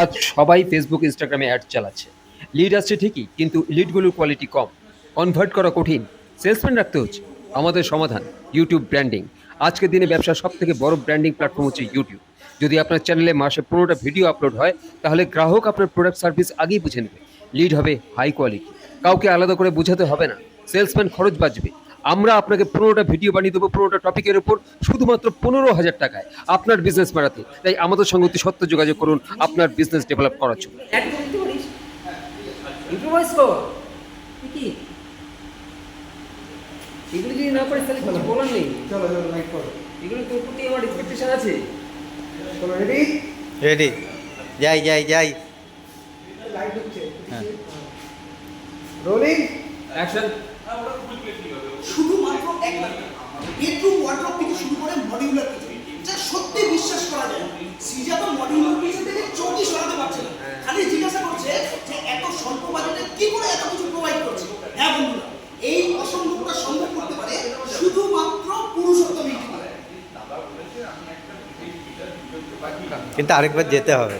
আজ সবাই ফেসবুক ইনস্টাগ্রামে অ্যাড চালাচ্ছে। লিড আসছে ঠিকই, কিন্তু লিডগুলোর কোয়ালিটি কম, কনভার্ট করা কঠিন, সেলসম্যান রাখতে হচ্ছে। আমাদের সমাধান ইউটিউব ব্র্যান্ডিং। আজকের দিনে ব্যবসার সব থেকে বড় ব্র্যান্ডিং প্ল্যাটফর্ম হচ্ছে ইউটিউব। যদি আপনার চ্যানেলে মাসে 15টা ভিডিও আপলোড হয়, তাহলে গ্রাহক আপনার প্রোডাক্ট সার্ভিস আগেই বুঝে নেবে। লিড হবে হাই কোয়ালিটি, কাউকে আলাদা করে বোঝাতে হবে না। সেলসম্যান খরচ বাঁচবে। আমরা আপনাকে 15টা ভিডিও বানিয়ে দেবো 15টা টপিকের উপর, শুধুমাত্র 15,000 টাকায় আপনার বিজনেস বাড়াতে। তাই আমাদের সঙ্গে অতি সত্ত্বর যোগাযোগ করুন আপনার বিজনেস ডেভেলপ করার জন্য। অ্যাড করে দিতে পারিস, ইম্প্রোভাইজ কর। কি এগুলো যদি না পারিস তাহলে কিছু বলার নেই। চলো চলো লাইক করো। এগুলো তোর প্রতি আমার এক্সপেকটেশন আছে। চলো রেডি? রেডি। যাই যাই যাই। লাইট হচ্ছে। হ্যাঁ। Rolling action. শুধুমাত্র 1 লাখ টাকা। বেডরুম ওয়ার্ড্রপ থেকে শুরু করে মডিউলার কিচেন, যা সত্যি বিশ্বাস করা যায় না। সৃজা তো মডিউলার কিচেন থেকে চোখই সরাতে পারছে না, খালি জিজ্ঞাসা করছে যে এত স্বল্প বাজেটে কি করে এত কিছু প্রোভাইড করছে। হ্যাঁ বন্ধুরা, এই অসম্ভবটা সম্ভব করতে পারে শুধুমাত্র পুরুষোত্তম ইউটিউবার। কিন্তু আরেকবার যেতে হবে।